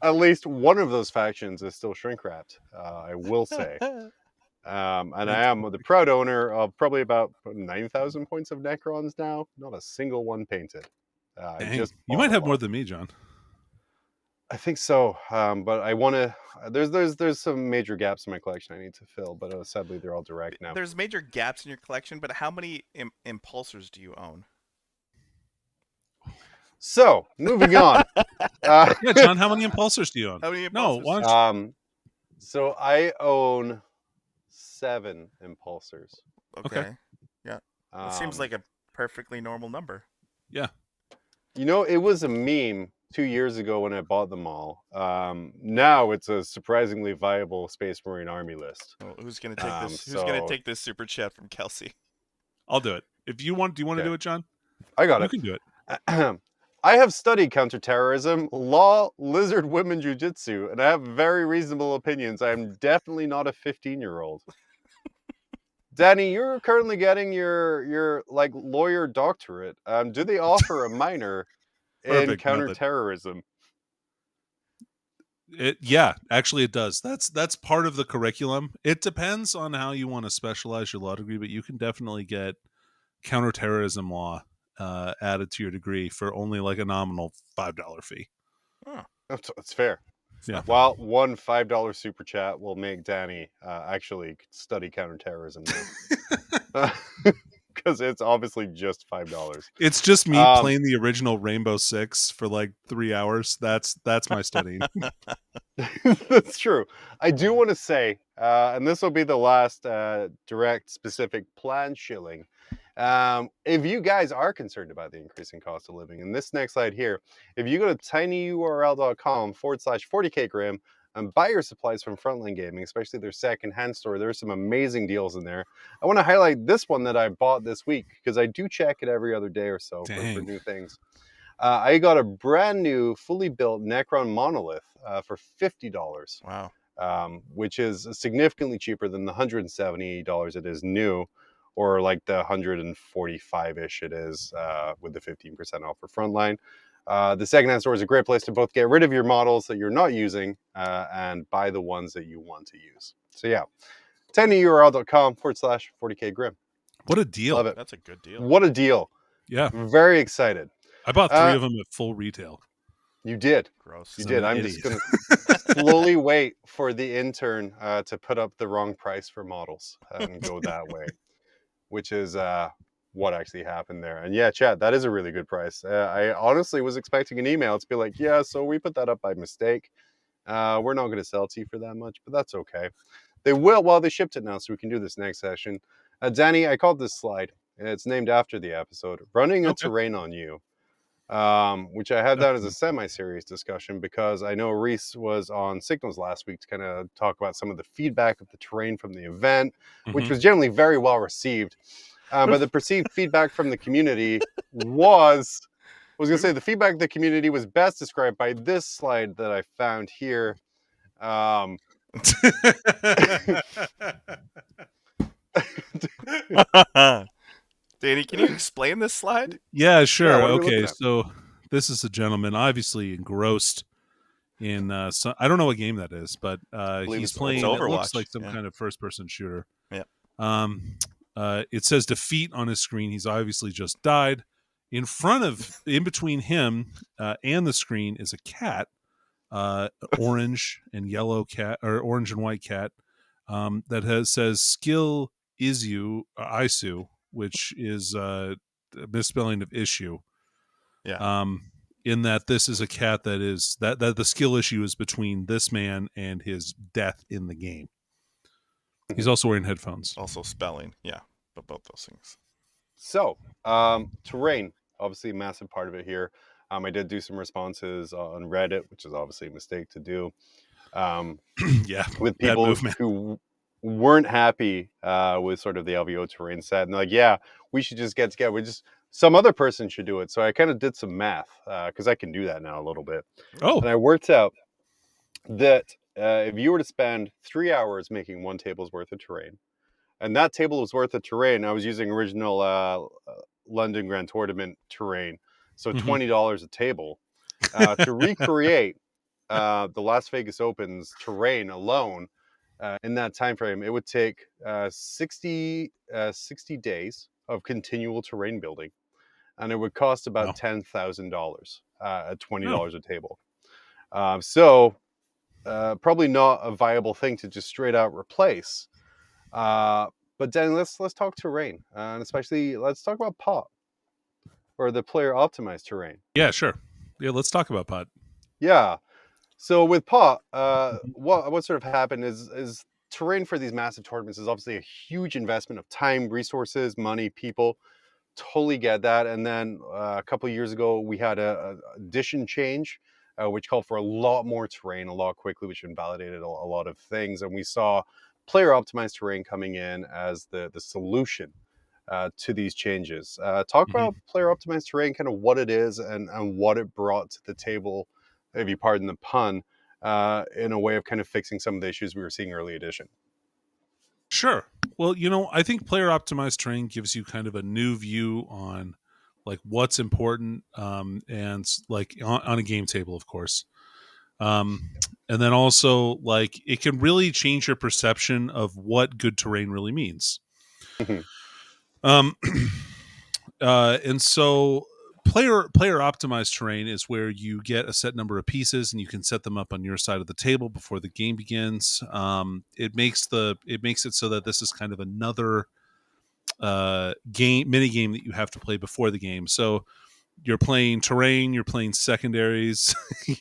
At least one of those factions is still shrink wrapped. I will say. And I am the proud owner of probably about 9,000 points of Necrons now. Not a single one painted. You might have more than me, John. I think so, but I want to. There's some major gaps in my collection I need to fill, but sadly they're all direct now. There's major gaps in your collection, but how many impulsors do you own? So moving on. Yeah, John, how many impulsors do you own? How many impulsors? No, why don't you? So I own 7 impulsors. Okay. Yeah. That seems like a perfectly normal number. Yeah. You know, it was a meme 2 years ago when I bought them all. Now it's a surprisingly viable Space Marine Army list. Well, who's gonna take this? Who's gonna take this super chat from Kelsey? I'll do it. If you want, do you want to do it, John? I got it. You can do it. I have studied counterterrorism, law, lizard women jiu-jitsu, and I have very reasonable opinions. I am definitely not a 15-year-old. Danny, you're currently getting your like lawyer doctorate. Do they offer a minor in counterterrorism? Yeah, actually it does. That's part of the curriculum. It depends on how you want to specialize your law degree, but you can definitely get counterterrorism law added to your degree for only like a nominal $5 fee. Oh, that's fair. Yeah. Well, one $5 super chat will make Danny actually study counterterrorism now. Because it's obviously just $5. It's just me playing the original Rainbow Six for like 3 hours. That's my studying. That's true. I do want to say, and this will be the last direct specific plan shilling. If you guys are concerned about the increasing cost of living, in this next slide here, if you go to tinyurl.com/40kgrim and buy your supplies from Frontline Gaming, especially their second-hand store, there's some amazing deals in there. I want to highlight this one that I bought this week because I do check it every other day or so for new things. I got a brand new, fully built Necron monolith for $50. Wow. Which is significantly cheaper than the $170 it is new, or like the 145-ish it is with the 15% off for Frontline. The secondhand store is a great place to both get rid of your models that you're not using and buy the ones that you want to use. So yeah, tinyurl.com/40kgrim. What a deal. Love it. That's a good deal. What a deal. Yeah. Very excited. I bought 3 of them at full retail. You did. Gross. You did. I'm just going to slowly wait for the intern to put up the wrong price for models and go that way, which is what actually happened there. And yeah, chat, that is a really good price. I honestly was expecting an email to be like, yeah, so we put that up by mistake. We're not going to sell to you for that much, but that's okay. They will, well, they shipped it now, so we can do this next session. Danny, I called this slide. It's named after the episode, Running a Terrain on You. Which I had down as a semi-serious discussion because I know Reese was on Signals last week to kind of talk about some of the feedback of the terrain from the event, which was generally very well received. But the perceived feedback from the community was the feedback of the community was best described by this slide that I found here. Danny, can you explain this slide? Yeah, sure. Yeah, okay, so this is a gentleman obviously engrossed in I don't know what game that is, but he's playing Overwatch. It looks like some kind of first-person shooter. Yeah. It says defeat on his screen. He's obviously just died. in between him and the screen is a cat, orange and yellow cat, or orange and white cat, that says skill Isu, which is a misspelling of issue. Yeah. In that this is a cat that is that the skill issue is between this man and his death in the game. He's also wearing headphones. Also spelling. Yeah. But both those things. So, terrain, obviously a massive part of it here. I did do some responses on Reddit, which is obviously a mistake to do. Yeah, with bad people move, man. who weren't happy with sort of the LVO terrain set, and they're like, yeah, we should just get together. Some other person should do it. So I kind of did some math because I can do that now a little bit. Oh, And I worked out that if you were to spend 3 hours making one table's worth of terrain, and that table was worth of terrain, I was using original London Grand Tournament terrain, so $20 a table to recreate the Las Vegas Open's terrain alone. In that time frame, it would take 60 days of continual terrain building, and it would cost about $10,000 at $20 a table. So probably not a viable thing to just straight out replace. But then let's talk terrain, and especially let's talk about pot, or the player optimized terrain. Yeah, sure. Yeah, let's talk about pot. Yeah. So with pot, what sort of happened is terrain for these massive tournaments is obviously a huge investment of time, resources, money, people. Totally get that. And then a couple of years ago, we had a edition change, which called for a lot more terrain a lot quickly, which invalidated a lot of things. And we saw player optimized terrain coming in as the solution to these changes. Talk about player optimized terrain, kind of what it is and what it brought to the table, if you pardon the pun, in a way of kind of fixing some of the issues we were seeing early edition. Sure. Well, I think player optimized terrain gives you kind of a new view on like what's important, and like on a game table, of course. And then also like it can really change your perception of what good terrain really means. And so player optimized terrain is where you get a set number of pieces and you can set them up on your side of the table before the game begins. It makes it so that this is kind of another mini game that you have to play before the game. So you're playing terrain, you're playing secondaries,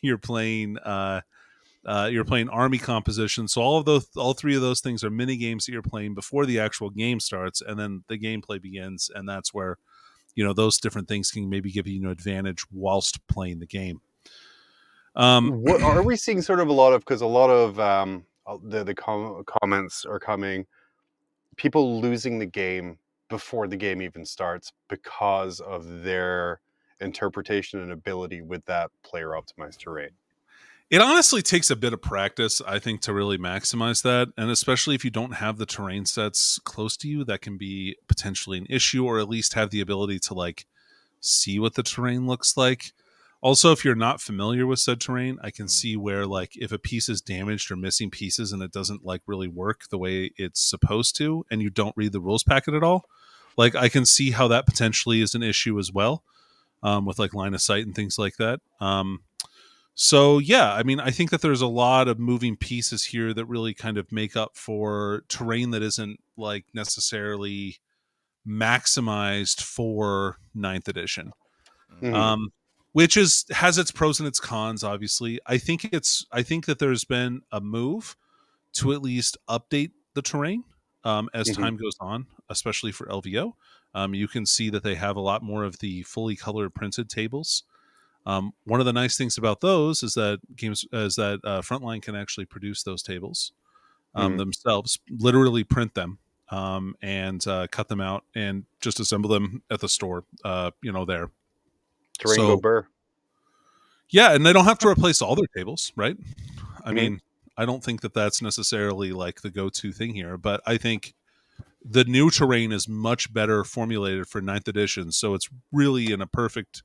you're playing army composition. So all three of those things are mini games that you're playing before the actual game starts, and then the gameplay begins, and that's where those different things can maybe give you an advantage whilst playing the game. What are we seeing sort of a lot of, because a lot of the comments are coming, people losing the game before the game even starts because of their interpretation and ability with that player optimized terrain. It honestly takes a bit of practice, I think, to really maximize that. And especially if you don't have the terrain sets close to you, that can be potentially an issue, or at least have the ability to like see what the terrain looks like. Also, if you're not familiar with said terrain, I can see where like if a piece is damaged or missing pieces and it doesn't like really work the way it's supposed to, and you don't read the rules packet at all, like I can see how that potentially is an issue as well, with like line of sight and things like that. So yeah, I mean, I think that there's a lot of moving pieces here that really kind of make up for terrain that isn't like necessarily maximized for 9th edition. Which has its pros and its cons, obviously. I think that there's been a move to at least update the terrain as time goes on, especially for LVO. You can see that they have a lot more of the fully color printed tables. One of the nice things about those is that Frontline can actually produce those tables themselves, literally print them, and cut them out and just assemble them at the store. There. Terrain go burr. Yeah, and they don't have to replace all their tables, right? I mean, I don't think that that's necessarily like the go-to thing here, but I think the new terrain is much better formulated for 9th edition, so it's really in a perfect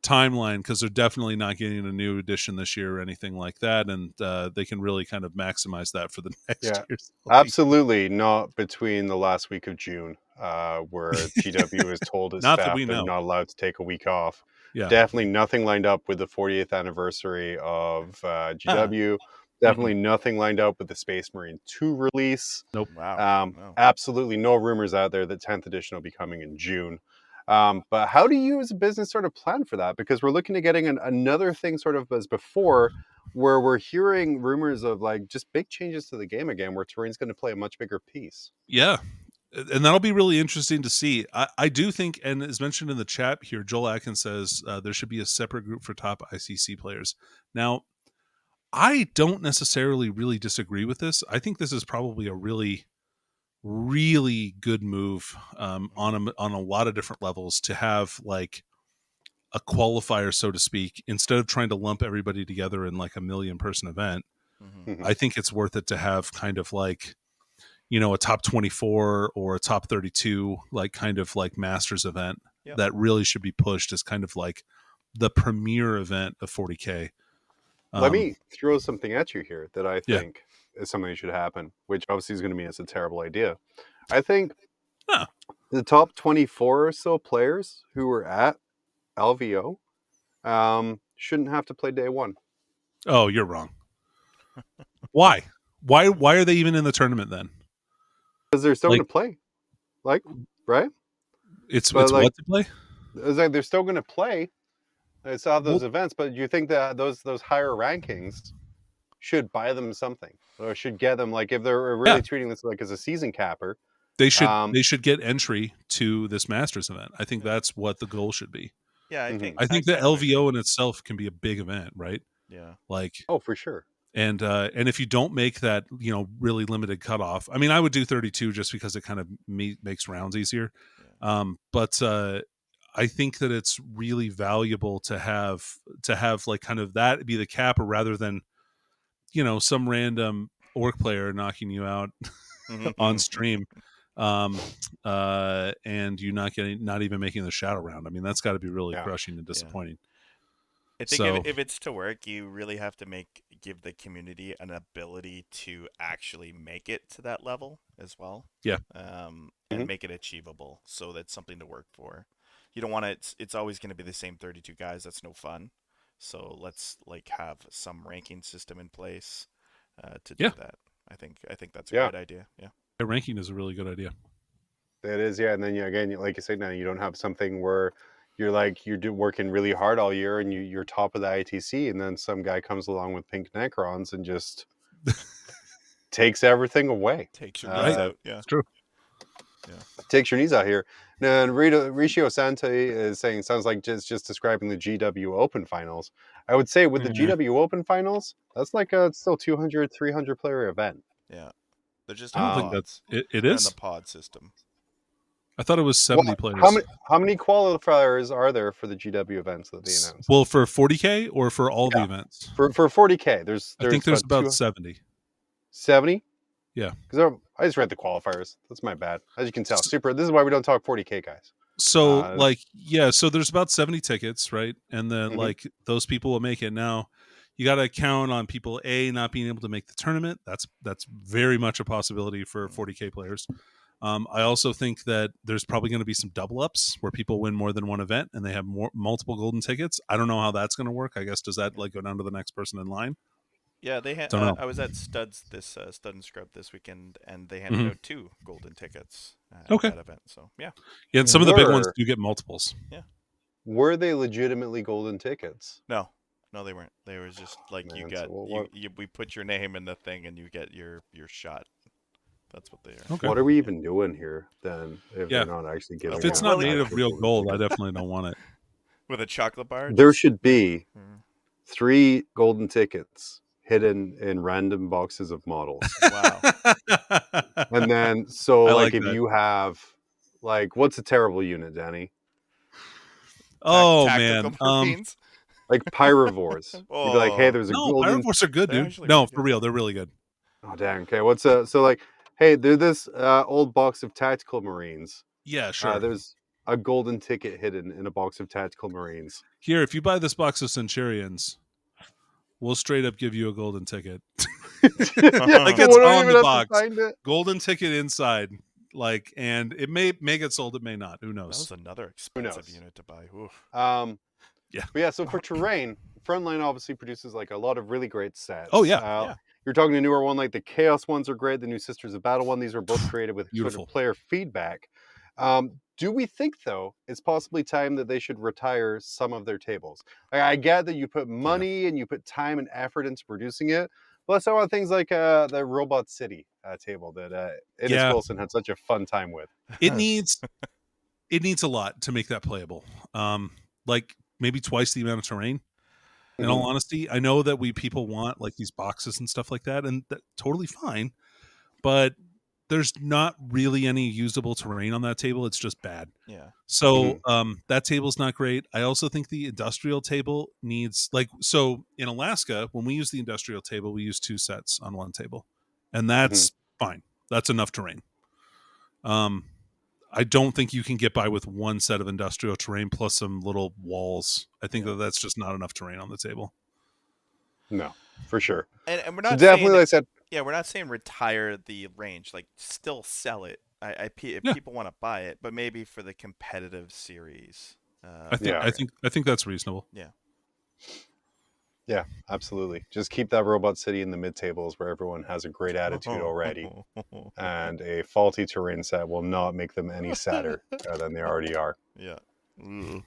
timeline because they're definitely not getting a new edition this year or anything like that, and they can really kind of maximize that for the next year. Absolutely not between the last week of June where GW has told its Not that staff we they're know. not allowed to take a week off. Yeah. Definitely nothing lined up with the 40th anniversary of GW. Definitely nothing lined up with the Space Marine 2 release. Nope. Wow. No. Absolutely no rumors out there that 10th edition will be coming in June. But how do you as a business sort of plan for that? Because we're looking at getting another thing sort of as before, where we're hearing rumors of like just big changes to the game again, where terrain's going to play a much bigger piece. Yeah. And that'll be really interesting to see. I do think, and as mentioned in the chat here, Joel Atkins says there should be a separate group for top ICC players. Now, I don't necessarily really disagree with this. I think this is probably a really, really good move on a lot of different levels to have like a qualifier, so to speak, instead of trying to lump everybody together in like a 1 million person event. Mm-hmm. I think it's worth it to have kind of like, you know, a top 24 or a top 32, like kind of like masters event that really should be pushed as kind of like the premier event of 40K. Let me throw something at you here that I think is something that should happen, which obviously is going to mean it's a terrible idea. I think the top 24 or so players who were at LVO shouldn't have to play day one. Oh, you're wrong. Why? Why are they even in the tournament then? Because they're still going to play. Like, right? It's like, what to play? It's like they're still going to play. They still have those events, but you think that those higher rankings should buy them something or should get them, like if they're really treating this like as a season capper, they should get entry to this Masters event. I think that's what the goal should be. Yeah, I think the LVO in itself can be a big event, right? Yeah. Like, oh, for sure. And if you don't make that, you know, really limited cutoff, I mean, I would do 32 just because it kind of makes rounds easier. But I think that it's really valuable to have like kind of that be the capper rather than, you know, some random orc player knocking you out on stream, and you not even making the shadow round. I mean, that's got to be really crushing and disappointing. I think if it's to work, you really have to give the community an ability to actually make it to that level as well. Yeah. And make it achievable, so that's something to work for. You don't want to. It's always going to be the same 32 guys. That's no fun. So let's like have some ranking system in place to do that. I think that's a great idea. Yeah. Ranking is a really good idea. It is, yeah. And then again, like you said, now you don't have something where you're working really hard all year and you're top of the ITC, and then some guy comes along with pink Necrons and just takes everything away. Takes your knees out. Yeah, it's true. Yeah, takes your knees out here. Now, Ricio Sante is saying, sounds like just describing the GW Open Finals. I would say with the GW Open Finals, that's like a still 200, 300 player event. Yeah, they're just. I don't think that's it is in the pod system. I thought it was 70 players. How many qualifiers are there for the GW events that they announced? Well, for 40K or for all the events? For 40K, I think there's about 70. 70? Yeah. Because I just read the qualifiers. That's my bad. As you can tell, this is why we don't talk 40K guys. So so there's about 70 tickets, right? And then like those people will make it. Now you got to count on people not being able to make the tournament. That's very much a possibility for 40K players. I also think that there's probably going to be some double ups where people win more than one event and they have multiple golden tickets. I don't know how that's going to work. I guess does that like go down to the next person in line? Yeah, they had. I was at Stud and Scrub this weekend, and they handed out 2 golden tickets at that event. So yeah, and some of the big ones do get multiples. Yeah, were they legitimately golden tickets? No, they weren't. They were just like we put your name in the thing, and you get your shot. That's what they are. Okay. What are we even doing here then? If they're not actually giving. If it's not made of real gold, I definitely don't want it. With a chocolate bar. There should be 3 golden tickets hidden in random boxes of models. Wow. And then if you have what's a terrible unit, Danny? Oh man. Like Pyrovores. You'd be like, hey, there's a golden. Pyrovores are good, dude. No, for real, they're really good. Oh dang. Okay, hey, there's this old box of tactical Marines. Yeah, sure. There's a golden ticket hidden in a box of tactical Marines. Here, if you buy this box of Centurions, we'll straight up give you a golden ticket. Like it's on the box. Golden ticket inside. Like, and it may get sold, it may not. Who That knows? was another knows? expensive unit to buy. Oof. Yeah. But yeah, so for terrain, Frontline obviously produces like a lot of really great sets. Oh, yeah. Yeah. You're talking a newer one, like the Chaos ones are great. The new Sisters of Battle one, these were both created with sort Beautiful. of player feedback. Do we think though it's possibly time that they should retire some of their tables? Like, I get that you put money and you put time and effort into producing it. But let's talk about things like the Robot City table that Innes Yeah. Wilson had such a fun time with. It needs a lot to make that playable. Like maybe twice the amount of terrain. In all honesty, I know that people want like these boxes and stuff like that, and that's totally fine. But there's not really any usable terrain on that table. It's just bad. Yeah. So that table's not great. I also think the industrial table needs so in Alaska, when we use the industrial table, we use 2 sets on one table. And that's fine. That's enough terrain. I don't think you can get by with 1 set of industrial terrain plus some little walls. I think that's just not enough terrain on the table. No, for sure. And we're not Definitely, saying like I said, we're not saying retire the range. Like, still sell it. If people want to buy it, but maybe for the competitive series. I think that's reasonable. Yeah. Yeah, absolutely. Just keep that Robot City in the mid tables where everyone has a great attitude already. And a faulty terrain set will not make them any sadder than they already are. Yeah. Moving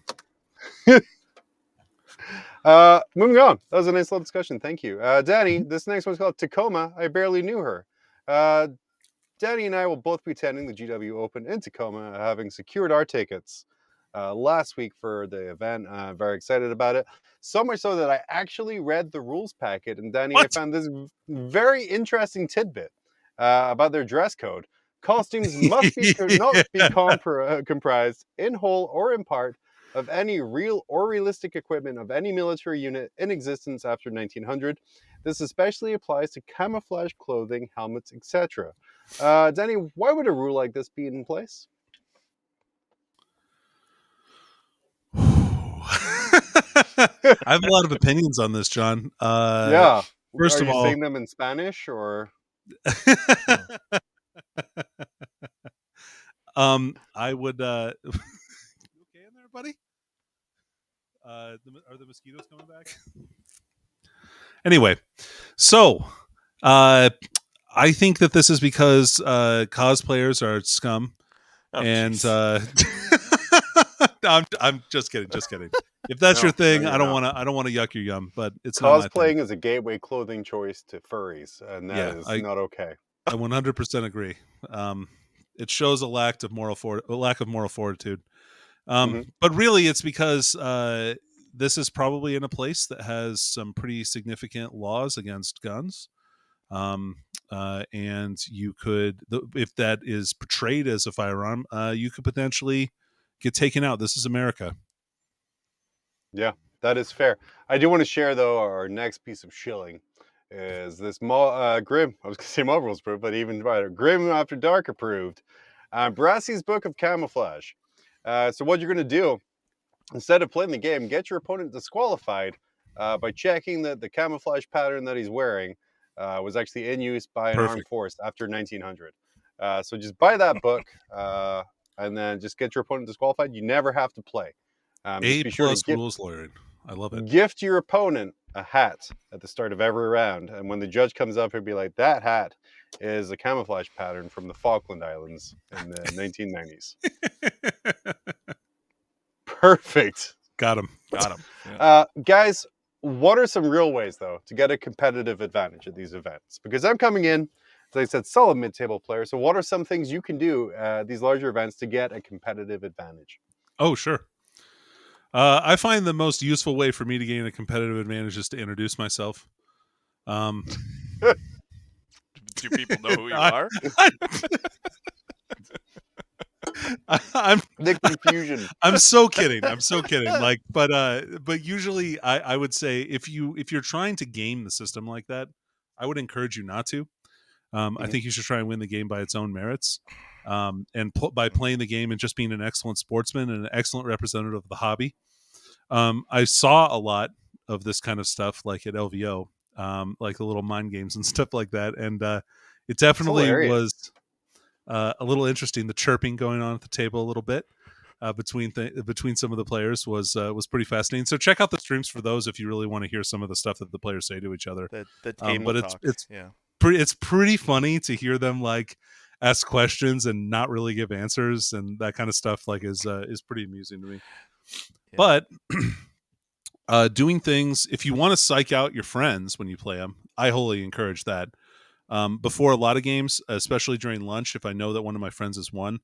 on. That was a nice little discussion. Thank you. Danny, this next one's called Tacoma. I barely knew her. Danny and I will both be attending the GW Open in Tacoma, having secured our tickets last week for the event. I'm very excited about it. So much so that I actually read the rules packet. And Danny, I found this very interesting tidbit about their dress code. Costumes must be not be comprised in whole or in part of any real or realistic equipment of any military unit in existence after 1900. This especially applies to camouflage clothing, helmets, etc. Danny, why would a rule like this be in place? I have a lot of opinions on this, John. Yeah. First Are of you all, saying them in Spanish or? I would. You okay in there, buddy? Are the mosquitoes coming back? Anyway, so I think that this is because cosplayers are scum, and I'm just kidding. If that's your thing, I don't want to yuck your yum, but it's not my thing. Cosplaying is a gateway clothing choice to furries, and that is not okay. I 100% agree. It shows a lack of moral fortitude. But really, it's because this is probably in a place that has some pretty significant laws against guns. And you could, if that is portrayed as a firearm, you could potentially get taken out. This is America. Yeah, that is fair. I do want to share, though, our next piece of shilling is this Grim. I was going to say Marvel's approved, but even better, Grim After Dark approved. Brassey's Book of Camouflage. So what you're going to do, instead of playing the game, get your opponent disqualified by checking that the camouflage pattern that he's wearing was actually in use by an armed force after 1900. So just buy that book and then just get your opponent disqualified. You never have to play. A+ rules lawyering. I love it. Gift your opponent a hat at the start of every round, and when the judge comes up, he'll be like, "That hat is a camouflage pattern from the Falkland Islands in the 1990s." Perfect. Got him. Yeah. Guys, what are some real ways, though, to get a competitive advantage at these events? Because I'm coming in, as I said, solid mid-table player. So what are some things you can do at these larger events to get a competitive advantage? Oh, sure. I find the most useful way for me to gain a competitive advantage is to introduce myself. Do people know who you are? I'm the confusion. I'm so kidding. Like, but usually I would say if you're trying to game the system like that, I would encourage you not to. I think you should try and win the game by its own merits. And by playing the game and just being an excellent sportsman and an excellent representative of the hobby. I saw a lot of this kind of stuff, like at LVO, like the little mind games and stuff like that. And it definitely a little interesting. The chirping going on at the table a little bit between some of the players was pretty fascinating. So check out the streams for those if you really want to hear some of the stuff that the players say to each other. The table but talk. It's pretty funny to hear them like ask questions and not really give answers, and that kind of stuff like is pretty amusing to me. Yeah. But doing things, if you want to psych out your friends when you play them, I wholly encourage that. Before a lot of games, especially during lunch, if I know that one of my friends has won,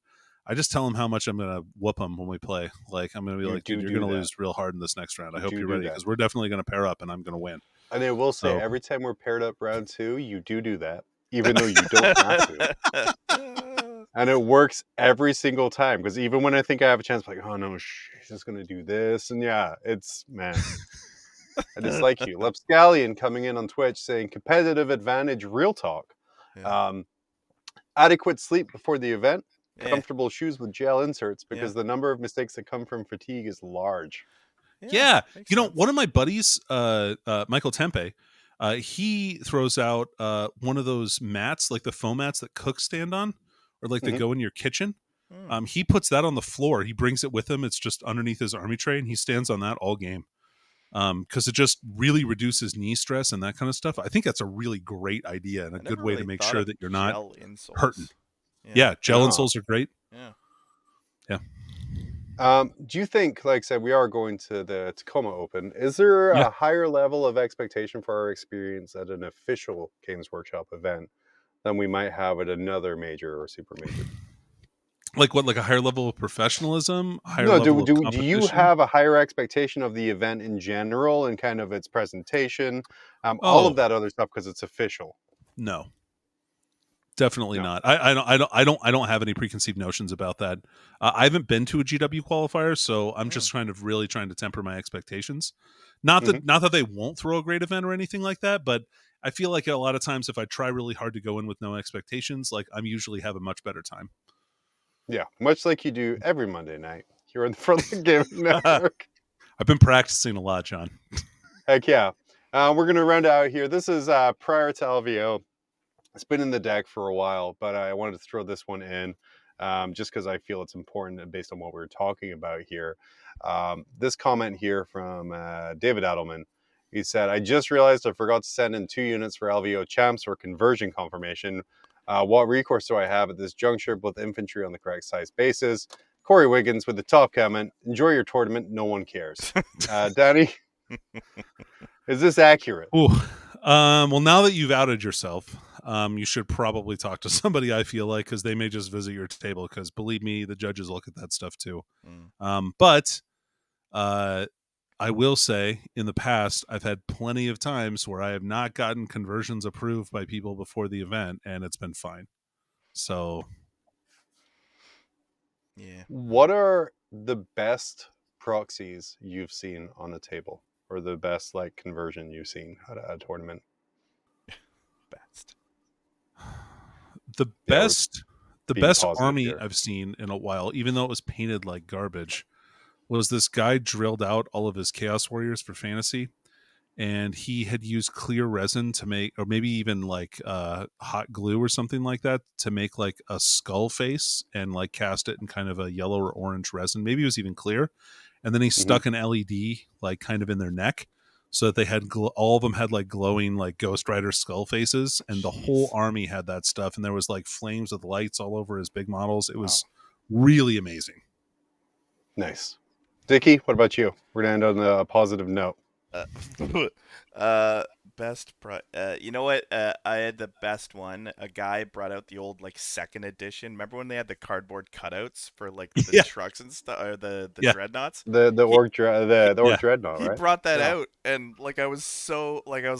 I just tell them how much I'm going to whoop them when we play. Like, I'm going to be like, dude, you're going to lose real hard in this next round. I hope you're ready, because we're definitely going to pair up and I'm going to win. And I will say, every time we're paired up round 2, you do that, even though you don't have to. And it works every single time, because even when I think I have a chance, I'm like, oh no, she's just going to do this. And yeah, it's, man, I dislike you. Lepscallion coming in on Twitch saying, competitive advantage, real talk. Yeah. Adequate sleep before the event. Comfortable shoes with gel inserts, because the number of mistakes that come from fatigue is large. Yeah. You know, one of my buddies, Michael Tempe, he throws out one of those mats, like the foam mats that cooks stand on, or like they go in your kitchen. He puts that on the floor. He brings it with him. It's just underneath his army tray, and he stands on that all game. Because it just really reduces knee stress and that kind of stuff. I think that's a really great idea and a good way to make sure that you're not hurting. Yeah, gel insoles are great. Yeah. Do you think, like I said, we are going to the Tacoma Open. Is there a higher level of expectation for our experience at an official Games Workshop event than we might have at another major or super major? Like what? Like a higher level of professionalism? Do you have a higher expectation of the event in general and kind of its presentation? All of that other stuff, because it's official. No. Definitely not. I don't have any preconceived notions about that. I haven't been to a GW qualifier, so I'm just trying to temper my expectations. Not that they won't throw a great event or anything like that, but I feel like a lot of times if I try really hard to go in with no expectations, like I'm usually have a much better time. Yeah, much like you do every Monday night here on the Front Gaming Network. I've been practicing a lot, John. Heck yeah. We're going to round out here. This is prior to LVO. It's been in the deck for a while, but I wanted to throw this one in just because I feel it's important based on what we were talking about here. This comment here from David Adelman. He said, I just realized I forgot to send in 2 units for LVO champs for conversion confirmation. What recourse do I have at this juncture with infantry on the correct size bases? Corey Wiggins with the top comment. Enjoy your tournament. No one cares. Danny, is this accurate? Ooh. Well, now that you've outed yourself, you should probably talk to somebody, I feel like, because they may just visit your table, because believe me, the judges look at that stuff too. But I will say in the past, I've had plenty of times where I have not gotten conversions approved by people before the event, and it's been fine. So, yeah. What are the best proxies you've seen on a table, or the best like conversion you've seen at a tournament? The best army I've seen in a while, even though it was painted like garbage, was this guy drilled out all of his Chaos Warriors for Fantasy, and he had used clear resin to make, or maybe even like hot glue or something like that, to make like a skull face and like cast it in kind of a yellow or orange resin. Maybe it was even clear. And then he stuck an LED like kind of in their neck, so that they had all of them had like glowing like Ghost Rider skull faces, and the whole army had that stuff, and there was like flames with lights all over his big models. It was really amazing. Nice. Dickie, what about you? We're gonna end on a positive note. You know what? I had the best one. A guy brought out the old like 2nd edition. Remember when they had the cardboard cutouts for like the trucks and stuff, or the dreadnoughts? The orc dreadnought. He brought that out, and like I was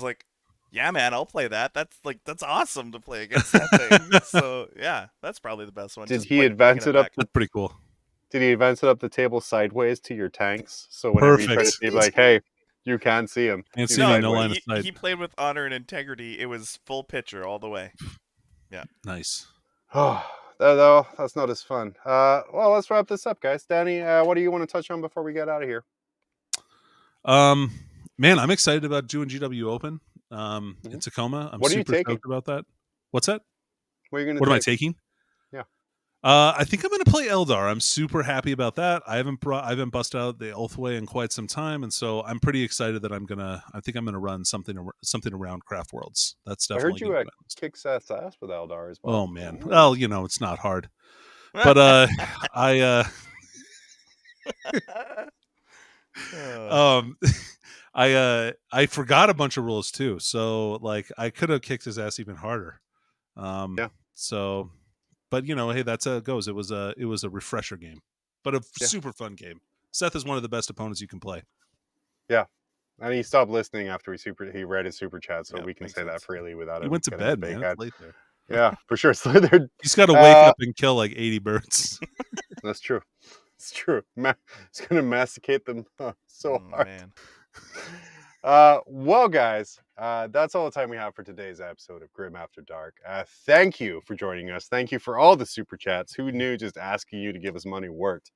like, yeah, man, I'll play that. That's awesome to play against that thing. So yeah, that's probably the best one. Did he advance it up? That's pretty cool. Did he advance it up the table sideways to your tanks? So whenever you try to see, like, hey, you can't see him. Can't see me, no line of sight. He played with honor and integrity. It was full picture all the way. Yeah. Nice. Oh, that's not as fun. Well, let's wrap this up, guys. Danny, what do you want to touch on before we get out of here? Man, I'm excited about doing GW Open in Tacoma. I'm super stoked about that. What's that? What are you going to What am I taking? Yeah. I think I'm going to play Eldar. I'm super happy about that. I haven't busted out the Oathway in quite some time, and so I'm pretty excited that I think I'm gonna run something around Craft Worlds. That's I heard definitely you gonna be my list. kick ass with Eldar as well. Oh man, Ooh. well, it's not hard, but I um I forgot a bunch of rules too, so like I could have kicked his ass even harder. Yeah. So, but hey, that's how it goes. It was a refresher game, but a Yeah. super fun game. Seth is one of the best opponents you can play. Yeah. And he stopped listening after he read his super chat, so Yep, we can makes say that sense. freely without He him went to getting a bed, big man. head. It's late there. Yeah, for sure. Slithered. He's got to wake up and kill like 80 birds. That's true. It's true. He's gonna masticate them so hard. Man. Well, guys, that's all the time we have for today's episode of Grim After Dark. Thank you for joining us. Thank you for all the super chats. Who knew just asking you to give us money worked?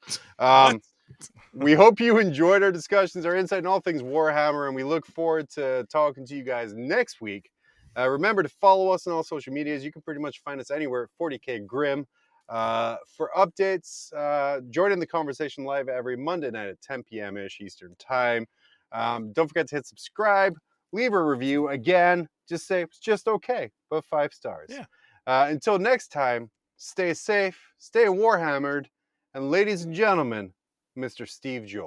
We hope you enjoyed our discussions, our insight in all things Warhammer, and we look forward to talking to you guys next week. Remember to follow us on all social medias. You can pretty much find us anywhere at 40K Grim. For updates, join in the conversation live every Monday night at 10 p.m. ish Eastern Time. Don't forget to hit subscribe, leave a review. Again, just say it's just okay, but 5 stars. Yeah. Until next time, stay safe, stay Warhammered, and ladies and gentlemen, Mr. Steve Joel.